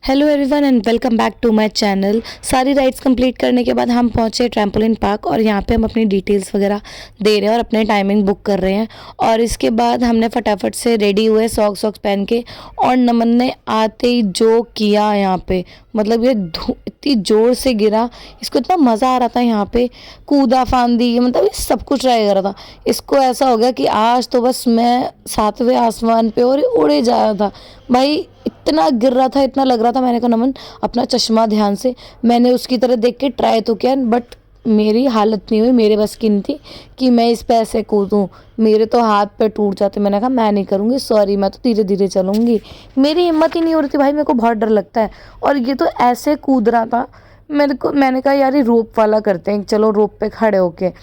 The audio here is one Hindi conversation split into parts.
Hello everyone and welcome back to my channel. सारी राइड्स कंप्लीट करने के बाद हम पहुंचे ट्रैम्पोलिन पार्क और यहाँ पे हम अपनी डिटेल्स वगैरह दे रहे हैं और अपने टाइमिंग बुक कर रहे हैं। और इसके बाद हमने फटाफट से रेडी हुए सॉक्स पहन के, और नमन ने आते ही जो किया यहाँ पे, मतलब ये इतनी ज़ोर से गिरा, इसको इतना मज़ा आ रहा था यहाँ पे, कूदा फांदी, मतलब ये सब कुछ ट्राई कर रहा था। इसको ऐसा हो गया कि आज तो बस मैं 7वें आसमान पे और उड़े जा रहा था भाई। इतना गिर रहा था, इतना लग रहा था। मैंने कहा नमन अपना चश्मा ध्यान से, मैंने उसकी तरह देख के ट्राई तो किया बट मेरी हालत नहीं हुई, मेरे बस की नहीं थी कि मैं इस पे ऐसे कूदूँ, मेरे तो हाथ पे टूट जाते। मैंने कहा मैं नहीं करूँगी, सॉरी, मैं तो धीरे धीरे चलूँगी। मेरी हिम्मत ही नहीं हो रही थी भाई, मेरे को बहुत डर लगता है। और ये तो ऐसे कूद रहा था, मैंने कहा यार ये रोप वाला करते हैं, चलो रोप पे खड़े होके,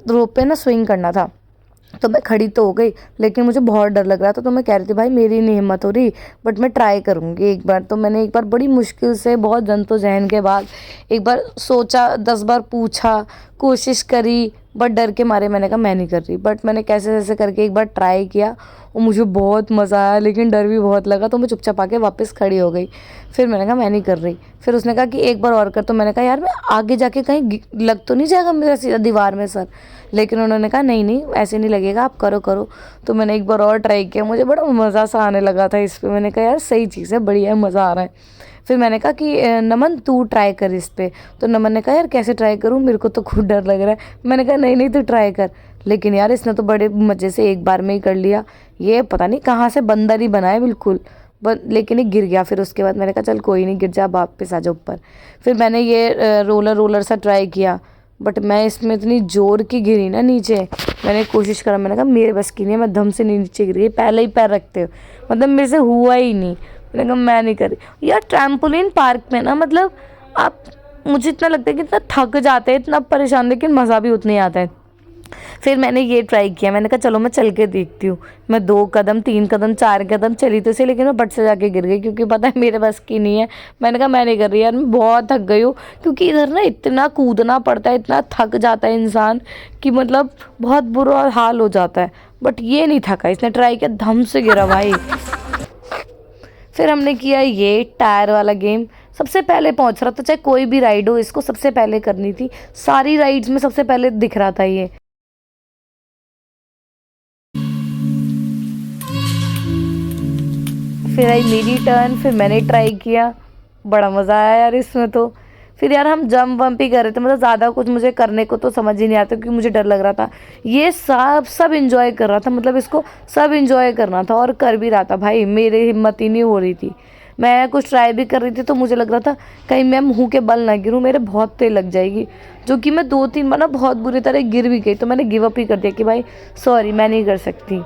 रोप पे ना स्विंग करना था। तो मैं खड़ी तो हो गई, लेकिन मुझे बहुत डर लग रहा था। तो मैं कह रही थी भाई मेरी नहीं हिम्मत हो रही, बट मैं ट्राई करूँगी एक बार। तो मैंने एक बार बड़ी मुश्किल से, बहुत जद्दोजहद के बाद एक बार सोचा, 10 बार पूछा, कोशिश करी, बट डर के मारे मैंने कहा मैं नहीं कर रही। बट मैंने कैसे कैसे करके एक बार ट्राई किया और मुझे बहुत मज़ा आया, लेकिन डर भी बहुत लगा। तो मैं चुपचाप आके वापस खड़ी हो गई। फिर मैंने कहा मैं नहीं कर रही। फिर उसने कहा कि एक बार और कर। तो मैंने कहा यार मैं आगे जाके कहीं लग तो नहीं जाएगा मेरा सीधा दीवार में सर। लेकिन उन्होंने कहा नहीं नहीं ऐसे नहीं लगेगा, आप करो करो। तो मैंने एक बार और ट्राई किया, मुझे बड़ा मज़ा सा आने लगा था इस पर। मैंने कहा यार सही चीज़ है, बढ़िया है, मज़ा आ रहा है। फिर मैंने कहा कि नमन तू ट्राई कर इस पर। तो नमन ने कहा यार कैसे ट्राई करूँ, मेरे को तो खुद डर लग रहा है। मैंने कहा नहीं नहीं तू ट्राई कर। लेकिन यार इसने तो बड़े मज़े से एक बार में ही कर लिया। ये पता नहीं कहाँ से बंदर ही बनाए बिल्कुल, लेकिन ये गिर गया। फिर उसके बाद मैंने कहा चल कोई नहीं, गिर जा, वापस आ जा ऊपर। फिर मैंने ये रोलर सा ट्राई किया, बट मैं इसमें इतनी ज़ोर की गिरी ना नीचे। मैंने कोशिश करा, मैंने कहा मेरे बस की नहीं है, मैं दम से नीचे गिर गई, पहले ही पैर रखते हो, मतलब मेरे से हुआ ही नहीं। मैंने कहा मैं नहीं कर रही यार। ट्रैम्पोलिन पार्क में ना, मतलब आप, मुझे इतना लगता है कि इतना थक जाते हैं, इतना परेशान, लेकिन मज़ा भी उतना ही आता है। फिर मैंने ये ट्राई किया, मैंने कहा चलो मैं चल के देखती हूँ। मैं 2 कदम 3 कदम 4 कदम चली तो सही, लेकिन मैं बट से जाके गिर गई, क्योंकि पता है मेरे बस की नहीं है। मैंने कहा मैं नहीं कर रही यार, मैं बहुत थक गई हूँ। क्योंकि इधर ना इतना कूदना पड़ता है, इतना थक जाता है इंसान कि मतलब बहुत बुरा हाल हो जाता है। बट ये नहीं थका, इसने ट्राई किया, धम से गिरा भाई। फिर हमने किया ये टायर वाला गेम। सबसे पहले पहुंच रहा था, चाहे कोई भी राइड हो, इसको सबसे पहले करनी थी। सारी राइड्स में सबसे पहले दिख रहा था ये। फिर आई मेरी टर्न, फिर मैंने ट्राई किया, बड़ा मज़ा आया यार इसमें तो। फिर यार हम जंप वम्प ही कर रहे थे, मतलब ज़्यादा कुछ मुझे करने को तो समझ ही नहीं आता, क्योंकि मुझे डर लग रहा था। ये सब इंजॉय कर रहा था, मतलब इसको सब इंजॉय करना था और कर भी रहा था भाई। मेरी हिम्मत ही नहीं हो रही थी, मैं कुछ ट्राई भी कर रही थी तो मुझे लग रहा था कहीं मैं मुँह के बल ना गिरूँ, मेरे बहुत तेज लग जाएगी। जो कि मैं 2-3 बार ना बहुत बुरी तरह गिर भी गई। तो मैंने गिव अप ही कर दिया कि भाई सॉरी मैं नहीं कर सकती।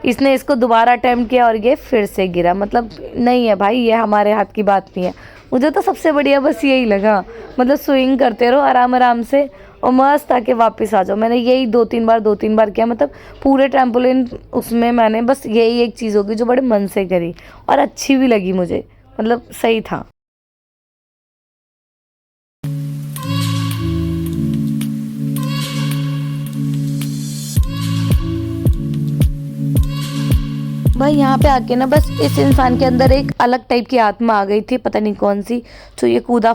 इसने इसको दोबारा अटेम्प्ट किया और ये फिर से गिरा। मतलब नहीं है भाई, ये हमारे हाथ की बात नहीं है। मुझे तो सबसे बढ़िया बस यही लगा, मतलब स्विंग करते रहो आराम आराम से और मस्त आके वापस आ जाओ। मैंने यही 2-3 बार किया, मतलब पूरे ट्रैम्पोलिन उसमें मैंने बस यही एक चीज़ होगी जो बड़े मन से करी और अच्छी भी लगी मुझे, मतलब सही था। भाई यहाँ पे आके ना बस इस इंसान के अंदर एक अलग टाइप की आत्मा आ गई थी, पता नहीं कौन सी, जो ये कूदा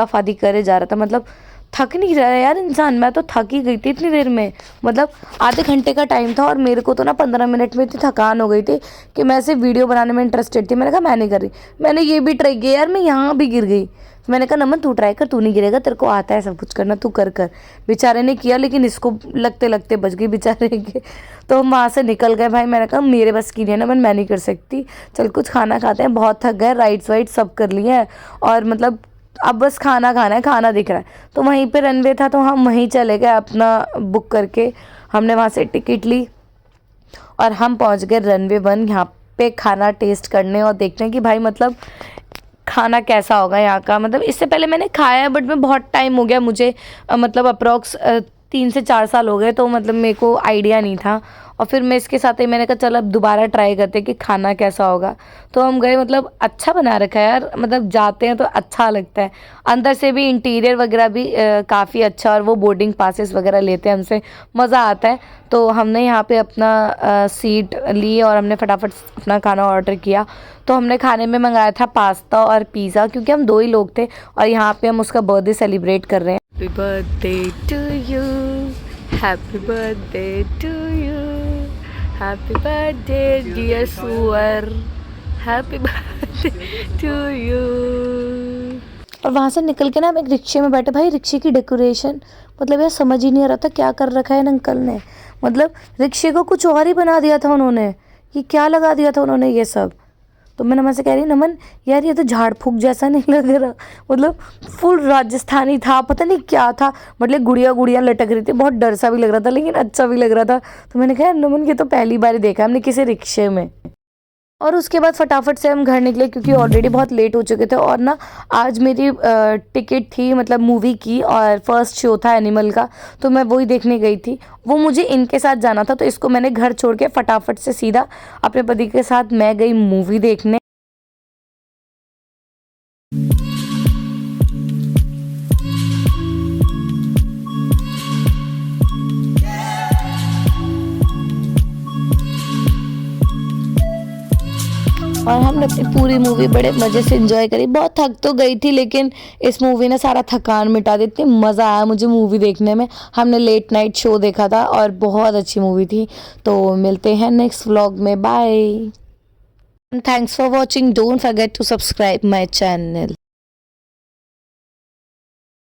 फादी करे जा रहा था। मतलब थक नहीं रहा यार इंसान, मैं तो थक ही गई थी इतनी देर में। मतलब आधे घंटे का टाइम था और मेरे को तो ना 15 मिनट में इतनी थकान हो गई थी कि मैं सिर्फ वीडियो बनाने में इंटरेस्टेड थी। मैंने कहा मैं नहीं कर रही। मैंने ये भी ट्राई किया यार, मैं यहाँ भी गिर गई। मैंने कहा नमन तू ट्राई कर, तू नहीं गिरेगा, तेरे को आता है सब कुछ करना, तू कर कर। बेचारे ने किया, लेकिन इसको लगते लगते बच गई बेचारे के। तो हम वहाँ से निकल गए भाई। मैंने कहा मेरे बस की नहीं है नमन, मैं नहीं कर सकती, चल कुछ खाना खाते हैं, बहुत थक गए, राइड्स वाइड्स सब कर लिए हैं और मतलब अब बस खाना खाना है, खाना दिख रहा है। तो वहीं पे रनवे था, तो हम वहीं चले गए अपना बुक करके। हमने वहाँ से टिकट ली और हम पहुँच गए रनवे 1, यहाँ पे खाना टेस्ट करने और देखने कि भाई मतलब खाना कैसा होगा यहाँ का। मतलब इससे पहले मैंने खाया है, बट मैं बहुत टाइम हो गया मुझे, मतलब अप्रॉक्स 3 से 4 साल हो गए, तो मतलब मेरे को आइडिया नहीं था। और फिर मैं इसके साथ ही मैंने कहा चल अब दोबारा ट्राई करते हैं कि खाना कैसा होगा। तो हम गए, मतलब अच्छा बना रखा है यार, मतलब जाते हैं तो अच्छा लगता है। अंदर से भी इंटीरियर वगैरह भी काफ़ी अच्छा, और वो बोर्डिंग पासेस वगैरह लेते हैं हमसे, मज़ा आता है। तो हमने यहाँ पे अपना सीट ली और हमने फटाफट अपना खाना ऑर्डर किया। तो हमने खाने में मंगाया था पास्ता और पिज़्ज़ा, क्योंकि हम 2 ही लोग थे और यहाँ पे हम उसका बर्थडे सेलिब्रेट कर रहे हैं। Happy birthday to you, happy birthday to you, happy birthday dear सुअर, हैप्पी बर्थडे टू यू। और वहाँ से निकल के ना हम एक रिक्शे में बैठे। भाई रिक्शे की डेकोरेशन, मतलब यार समझ ही नहीं आ रहा था क्या कर रखा है इन अंकल ने। मतलब रिक्शे को कुछ और ही बना दिया था उन्होंने, ये क्या लगा दिया था उन्होंने ये सब। तो मैं नमन से कह रही, नमन यार ये तो झाड़ फूक जैसा नहीं लग रहा, मतलब फुल राजस्थानी था, पता नहीं क्या था। मतलब गुड़िया गुड़िया लटक रही थी, बहुत डर सा भी लग रहा था लेकिन अच्छा भी लग रहा था। तो मैंने कहा नमन ये तो पहली बार ही देखा हमने किसी रिक्शे में। और उसके बाद फटाफट से हम घर निकले, क्योंकि ऑलरेडी बहुत लेट हो चुके थे। और ना आज मेरी टिकट थी, मतलब मूवी की, और फर्स्ट शो था एनिमल का, तो मैं वही देखने गई थी। वो मुझे इनके साथ जाना था, तो इसको मैंने घर छोड़ के फटाफट से सीधा अपने पति के साथ मैं गई मूवी देखने। और हमने अपनी पूरी मूवी बड़े मज़े से एंजॉय करी। बहुत थक तो गई थी, लेकिन इस मूवी ने सारा थकान मिटा दी। इतनी मज़ा आया मुझे मूवी देखने में। हमने लेट नाइट शो देखा था और बहुत अच्छी मूवी थी। तो मिलते हैं नेक्स्ट व्लॉग में, bye. Thanks for watching, don't forget to subscribe my channel.